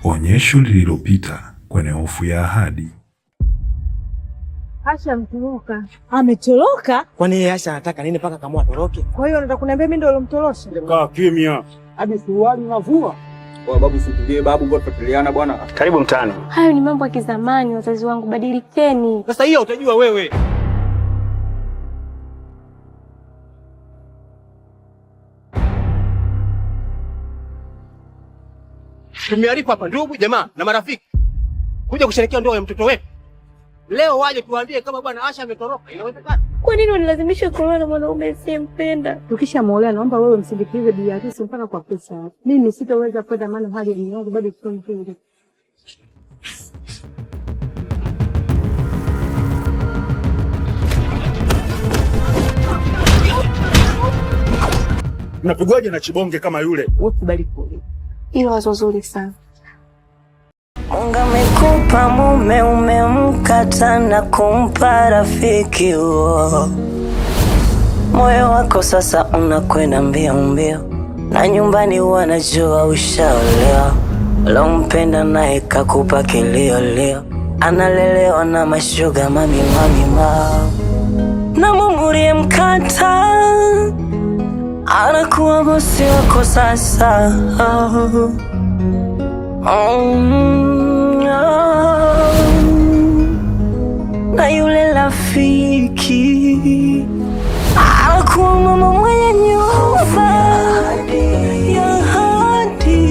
Onyesho lililopita kwenye hofu ya ahadi. Asha mtoroka. Ametoroka? Kwani yeye Asha anataka nini mpaka kamua atoroke? Kwa hiyo unataka kuniambia mimi ndio nilomtorosha? Kaa kimya. Hadi suruali unavua. Kwa babu situlie babu kwa tutiliana bwana. Karibu mtaani. Hayo ni mambo ya kizamani, wazazi wangu, badilikeni. Sasa hiyo utajua wewe. Tumearifu hapa ndugu, jamaa na marafiki kuja kusherehekea ndoa ya mtoto wetu. Leo waje tuambie kama bwana Asha ametoroka. Inawezekana? Kwa nini unilazimisha kuolewa na mwanaume nisiyempenda? Tukishamuolea naomba wewe msindikize bi harusi mpaka kwa pesa. Mimi sitaweza kwenda maana hali ni yangu bado sio nzuri. Unapigwaje na chibonge kama yule? Wewe kubali kuolewa. Hilo wazo zuri sana. Mungu amekupa mume, umemkata na kumpa rafiki huo. Moyo wako sasa unakwenda mbio mbio, na nyumbani wanajua ushaolewa. Lompenda naye kakupa kilio leo, analelewa na mashuga mami na mumurie mkata, anakuwa bosi wako sasa. Na yule rafiki anakuwa mama mwenye nyumba ya hadi,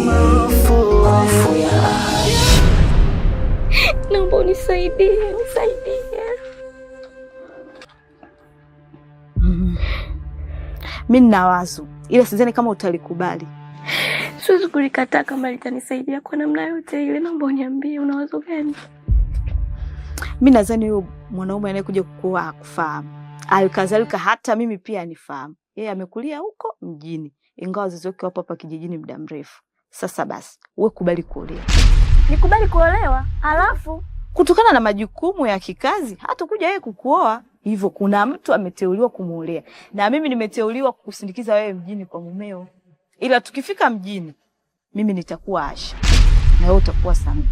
mafu ya hadi. Naomba unisaidie. Mimi nina wazo, ila sidhani kama utalikubali. Siwezi kulikataa kama litanisaidia kwa namna yote ile. Naomba uniambie una wazo gani? Mimi nadhani huyo mwanaume anayekuja kukuoa hakufahamu. Alikadhalika hata mimi pia anifahamu. Yeye amekulia huko mjini, ingawa wazazi wake wapo hapa kijijini muda mrefu. Sasa basi, wewe kubali kuolewa. Nikubali kuolewa? Alafu kutokana na majukumu ya kikazi hata kuja yeye kukuoa. Hivyo kuna mtu ameteuliwa kumuolea. Na mimi nimeteuliwa kukusindikiza wewe mjini kwa mumeo. Ila tukifika mjini, mimi nitakuwa Asha na wewe utakuwa Sami.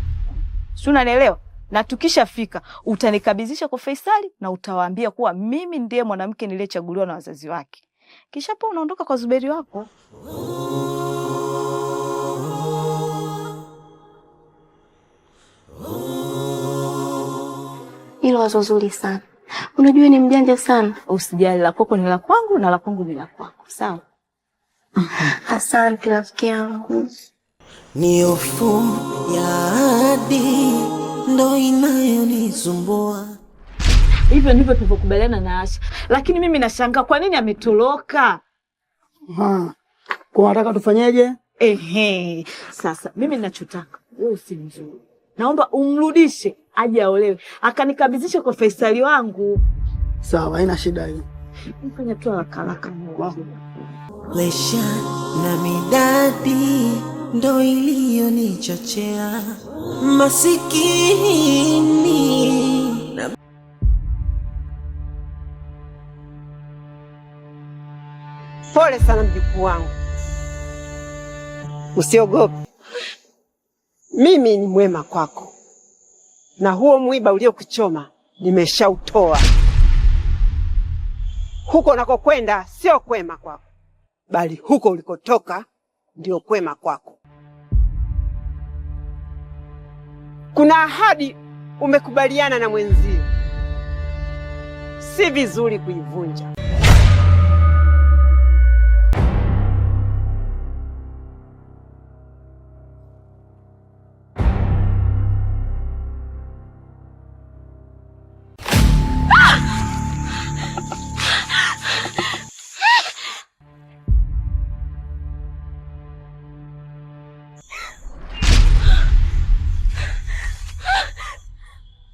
Si unanielewa? Na tukishafika utanikabidhisha kwa Faisali na utawaambia kuwa mimi ndiye mwanamke niliyechaguliwa na wazazi wake. Kisha hapo unaondoka kwa Zuberi wako. hilo wazo zuri sana. Unajua ni mjanja sana. Usijali, la kwako ni la kwangu na la kwangu ni la kwako. Sawa? Asante rafiki yangu. Ni hofu ya ahadi ndo inayonisumbua. Hivyo ndivyo tulivyokubaliana na Asha. Lakini mimi nashangaa kwa nini ametoroka? Kwa nataka tufanyeje? Sasa mimi ninachotaka wewe usimzuru. Naomba umrudishe aje aolewe. Akanikabidhisha kwa Faisali wangu. Sawa, haina shida hiyo. Mfanya tu haraka Mungu. Lesha na midadi ndo iliyonichochea masikini na... Pole sana mjukuu wangu, usiogope, mimi ni mwema kwako, na huo mwiba uliokuchoma nimeshautoa. Huko unakokwenda sio kwema kwako, bali huko ulikotoka ndio kwema kwako. Kuna ahadi umekubaliana na mwenzio, si vizuri kuivunja.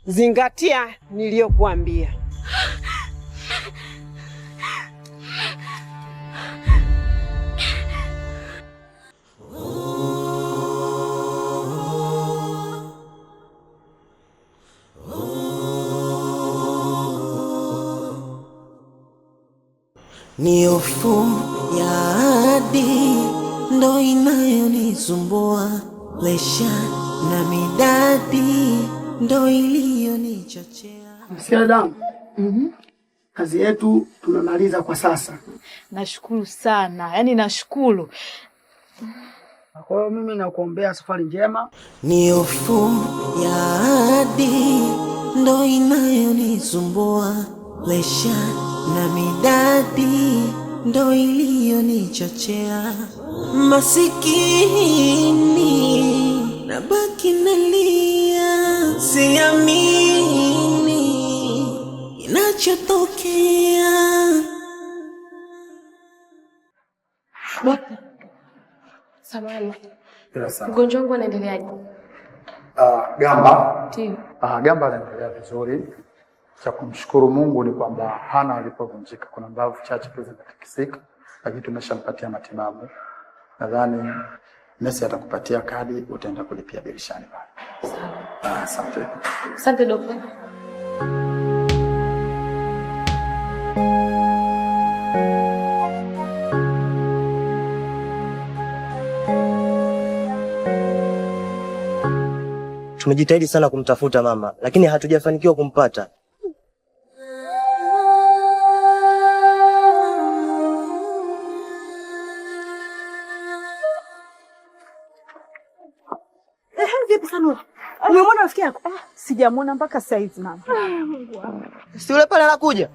Zingatia niliyokuambia. Ni hofu ya ahadi ndo inayonisumbua. Presha na midadi ndo iliyonichochea. Msikia damu? Kazi yetu tumemaliza kwa sasa. Nashukuru sana. Yaani nashukuru. Kwa hiyo mimi nakuombea safari njema. Ni hofu ya ahadi ndo inayonisumbua. Presha na midadi ndo iliyonichochea. Masikini nabaki nalia, siamini inachotokea. Samahani. Mgonjwa wangu anaendeleaje? Gamba. Ndio. Gamba anaendelea vizuri. Cha kumshukuru Mungu ni kwamba hana alipovunjika. Kuna mbavu chache tu zimetikisika, lakini tumeshampatia matibabu. Nadhani nesi atakupatia kadi, utaenda kulipia dirishani pale. Sawa. Asante. Asante daktari. Tumejitahidi sana kumtafuta mama, lakini hatujafanikiwa kumpata. Vipi Sanura? Umemwona rafiki yako? Sijamwona mpaka saizi mama. Si yule pale anakuja.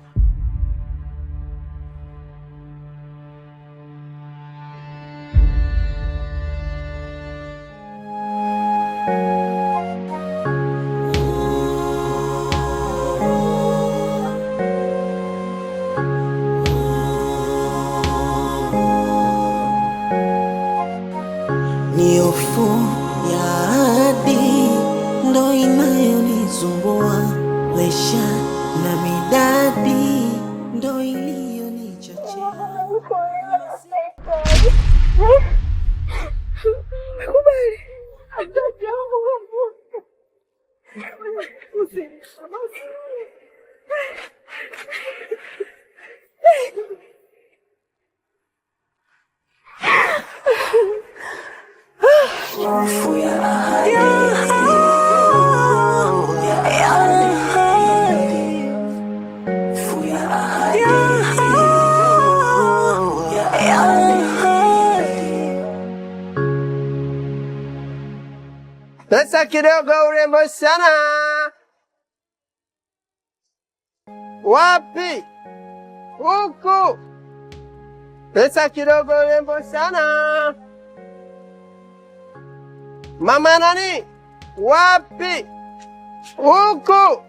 Ni hofu ya ahadi ndo inayonisumbua. Presha na midadi ndo iliyonichochea. Kubali. Pesa kidogo urembo sana. Wapi? Huku. Pesa kidogo urembo sana. Mama nani? Wapi? Huku.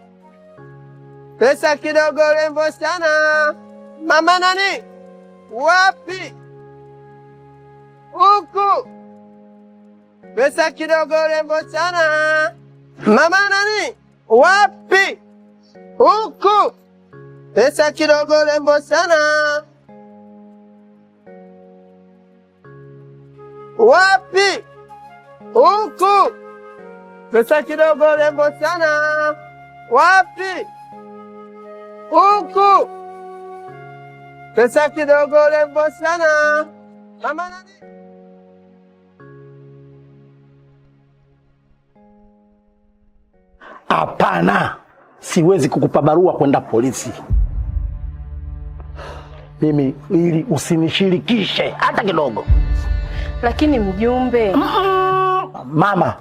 Pesa kidogo urembo sana. Mama nani? Wapi? Huku. Pesa kidogo rembo sana. Mama nani? Wapi? Huku. Pesa kidogo rembo sana. Wapi? Huku. Pesa kidogo rembo sana. Wapi? Huku. Pesa kidogo rembo sana. Mama nani? Hapana, siwezi kukupa barua kwenda polisi. Mimi ili usinishirikishe hata kidogo. Lakini mjumbe. Mama,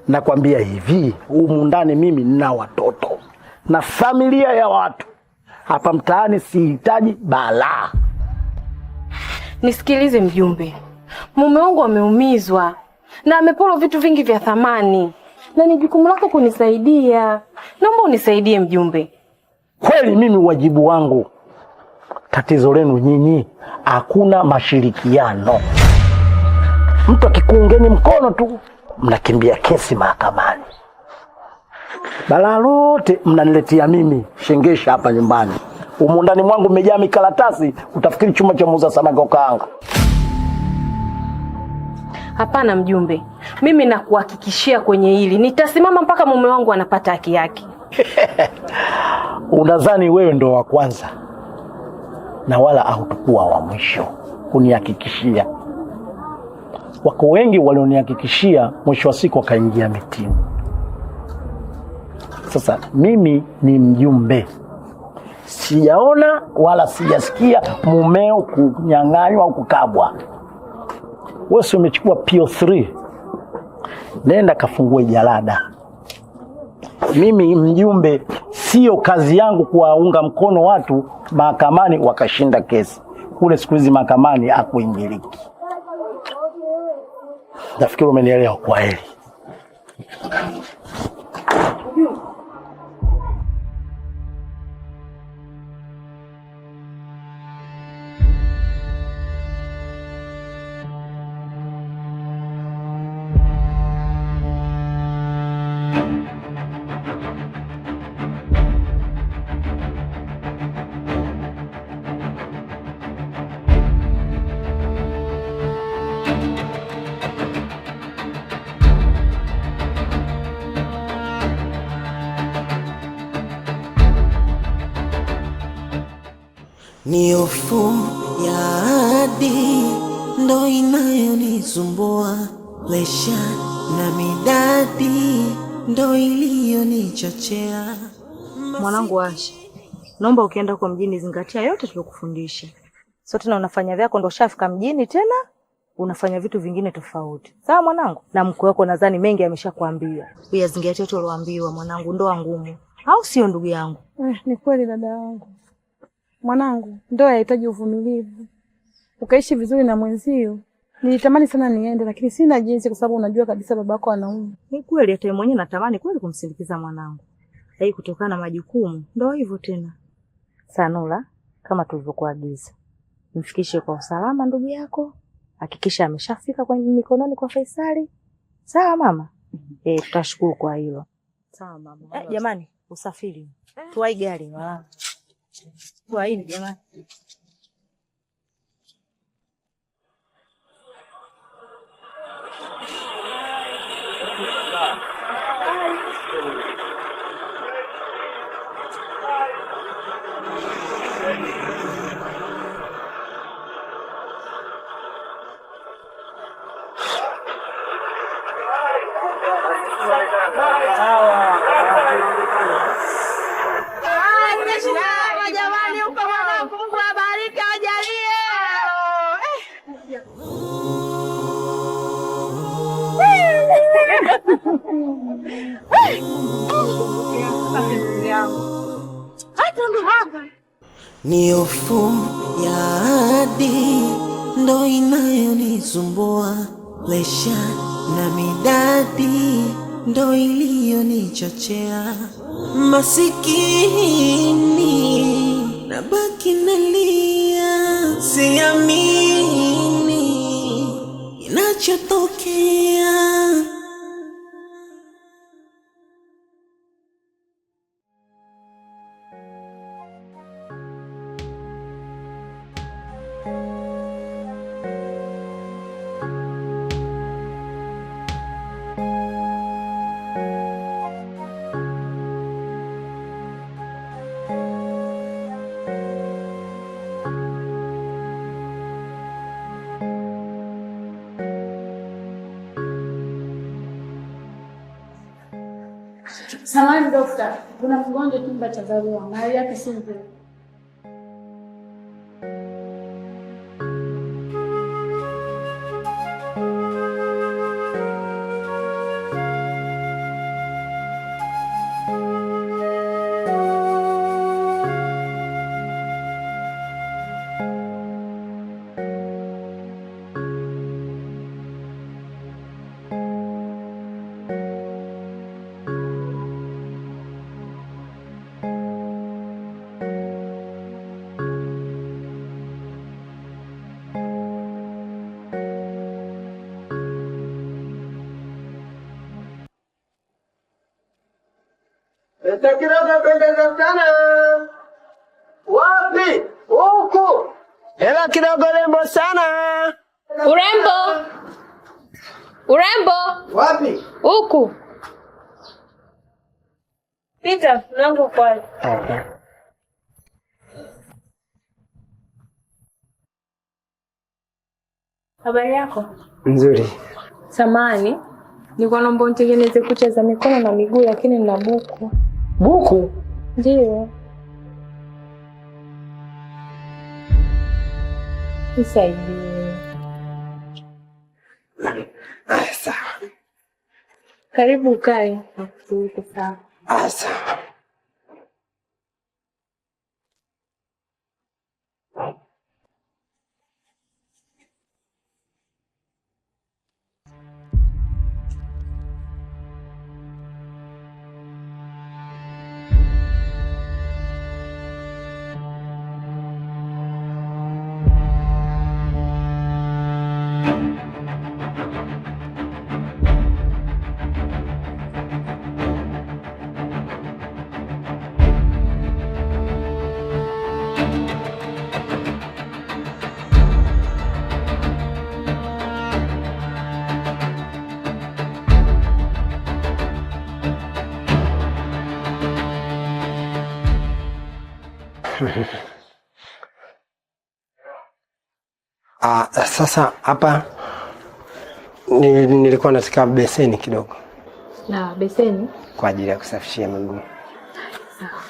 nakwambia hivi, humu ndani mimi nina watoto na familia ya watu. Hapa mtaani sihitaji balaa. Nisikilize mjumbe. Mume wangu ameumizwa na amepolwa vitu vingi vya thamani. Na ni jukumu lako kunisaidia. Naomba unisaidie mjumbe. Kweli mimi wajibu wangu. Tatizo lenu nyinyi, hakuna mashirikiano. Mtu akikuungeni mkono tu, mnakimbia kesi mahakamani. Balaa lote mnaniletea mimi shengesha hapa nyumbani. Humu ndani mwangu mmejaa mikaratasi, utafikiri chuma cha muuza samaki kaanga. Hapana mjumbe. Mimi nakuhakikishia kwenye hili nitasimama mpaka mume wangu anapata haki yake. Unadhani wewe ndo wa kwanza na wala hautakuwa wa mwisho kunihakikishia. Wako wengi walionihakikishia, mwisho wa siku wakaingia mitini. Sasa mimi ni mjumbe, sijaona wala sijasikia mumeo kunyang'anywa au kukabwa. Wewe si umechukua PO3, nenda kafungue jalada. Mimi mjumbe, sio kazi yangu kuwaunga mkono watu mahakamani wakashinda kesi. Kule siku hizi mahakamani hakuingiliki. Nafikiri umenielewa. Kwa heri. Ni hofu ya ahadi ndo inayonisumbua, presha na midadi ndo iliyonichochea. Mwanangu Asha, naomba ukienda kwa mjini zingatia yote tuliyokufundisha. Sio tena unafanya vyako ndo shafika mjini tena unafanya vitu vingine tofauti. Sawa mwanangu? Na mkwe wako nadhani mengi ameshakwambia. Pia zingatia yote uliyoambiwa mwanangu, ndoa ngumu. Au sio ndugu yangu? Ni kweli dada yangu. Mwanangu, ndoa inahitaji uvumilivu. Ukaishi vizuri na mwenzio. Nilitamani sana niende lakini sina jinsi kwa sababu unajua kabisa babako anaumwa. Ni kweli hata mwenyewe natamani kweli kumsindikiza mwanangu. Hai kutokana na majukumu. Ndio hivyo tena. Sanula, kama tulivyokuagiza. Mfikishe kwa usalama ndugu yako. Hakikisha ameshafika kwa mikononi kwa Faisali. Sawa mama? Tutashukuru kwa hilo. Sawa mama. Jamani, usafiri. Tuwai gari wala. Tuwai jamani. Jamani, uko mwanangu, Mungu abariki ajalie. Ni hofu ya ahadi ndo inayonisumbua, presha na midadi ndo iliyonichochea. Masikini nabaki nalia, siamini inachotokea. Samahani dokta, kuna mgonjwa chumba cha dharura, hali yake si nzuri. Kidogo pendeza sana. Wapi? Huku. Hela kidogo lembo sana. Urembo. Urembo. Wapi? Huku. Pita, mlango kwa. Habari yako? Nzuri. Samani, nilikuwa naomba unitengeneze kucha za mikono na miguu lakini nina buku. Buku? Ndio. Nisaidie. Sawa. Karibu ukae. Nakutuliza sawa. Sawa. Sasa hapa nilikuwa nataka beseni kidogo. Na beseni? Kwa ajili ya kusafishia miguu. Sawa.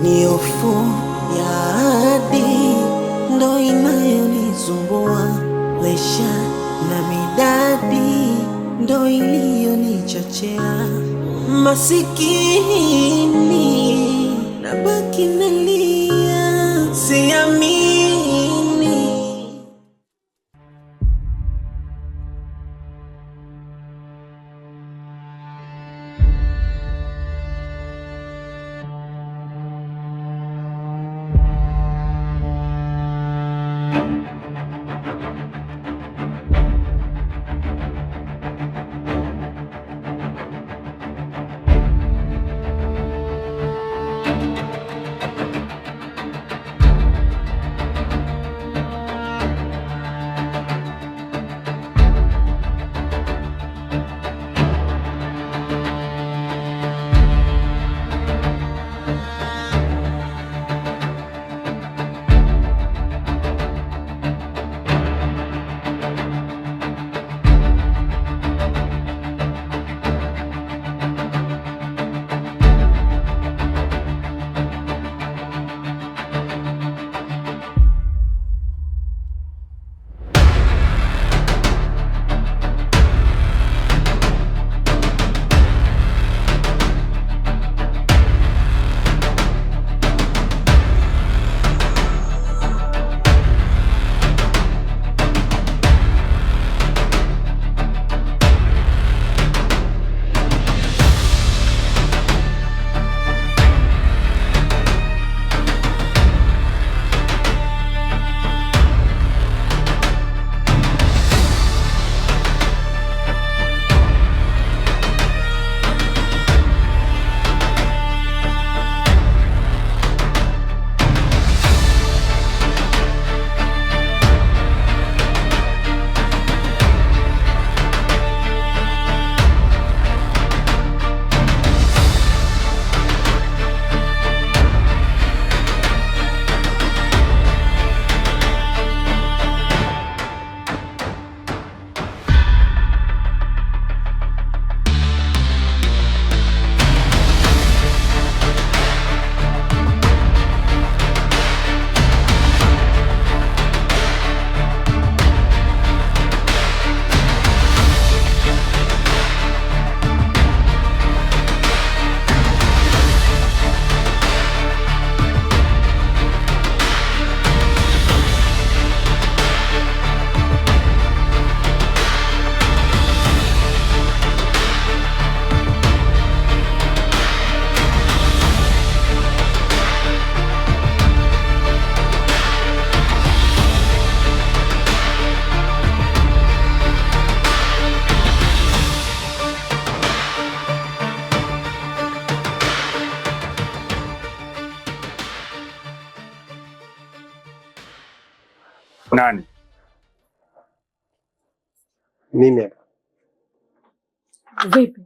Ni hofu ya ahadi ndo inayonisumbua, presha na midadi ndo iliyonichochea. Masikini nabaki nalia, siamini. Nani? Mimi. Vipi?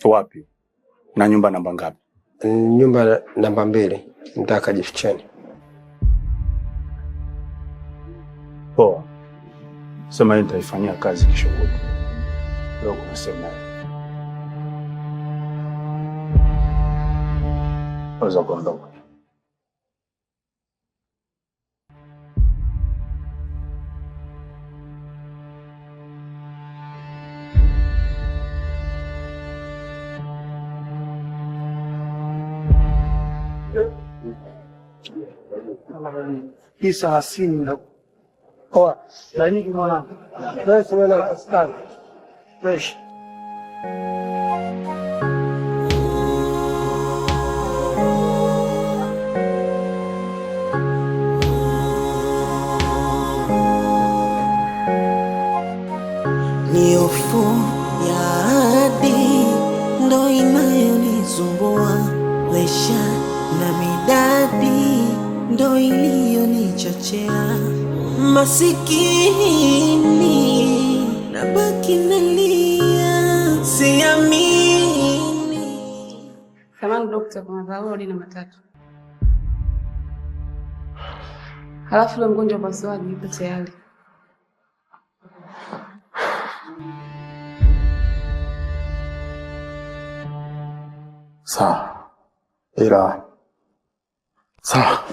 Wapi? Na nyumba namba ngapi? Nyumba namba 2. Nataka jificheni. Poa. Sema nitaifanyia kazi kesho kutwa. Leo kuna semina. Waweza kuondoka. Isa hasini na poa. Na nini mwana? Wewe sema askari. Fresh. Ni hofu ya ahadi ndo inayonisumbua, lesha na midadi ndo iliyonichochea, masikini nabaki nalia, siamini. Samahani dokta, kuna dharura namba 3. Halafu yule mgonjwa wa upasuaji yuko tayari. Sawa. Ila sawa.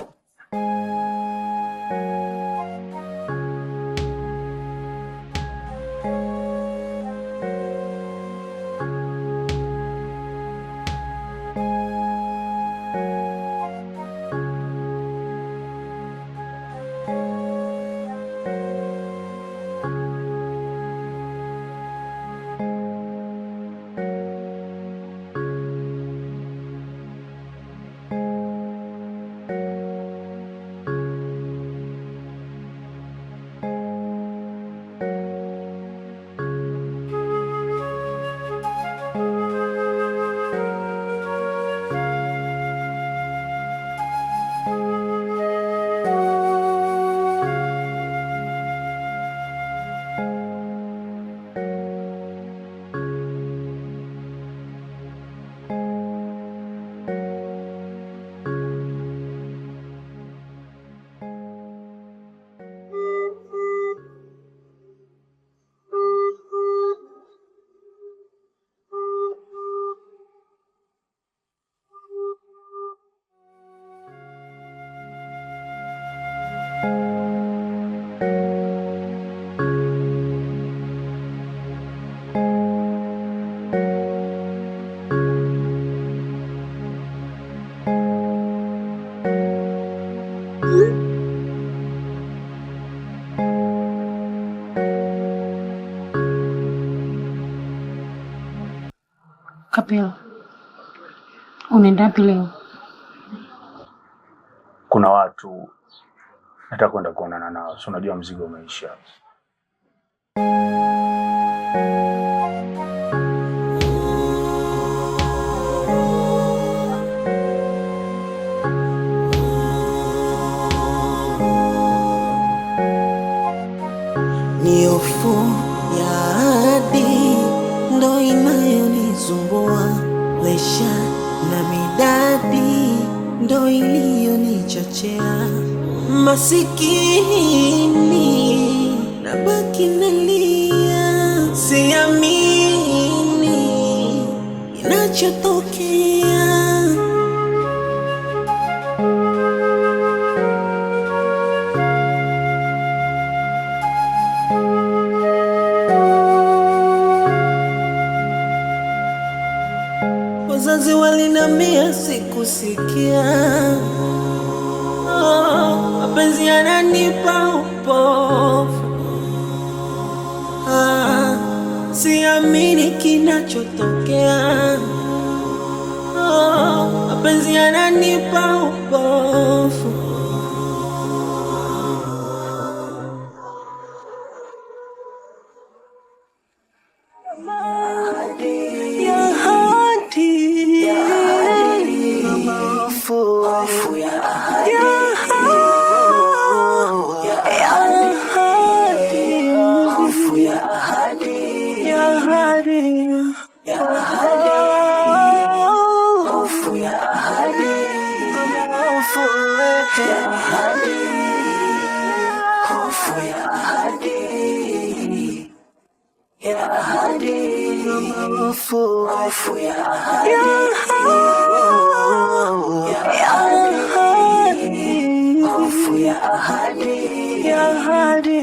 Kapela, unaenda wapi leo? Kuna watu nataka kwenda kuonana nao. Si unajua mzigo umeisha. Ni hofu ya ahadi ndo inayonisumbua, lesha na midadi ndo iliyonichochea, masikini nabaki nalia, siamini inachotokea. Wazazi walinambia sikusikia, mapenzi yananipa upofu, siamini kinachotokea, mapenzi yananipa upofu. Ya hadi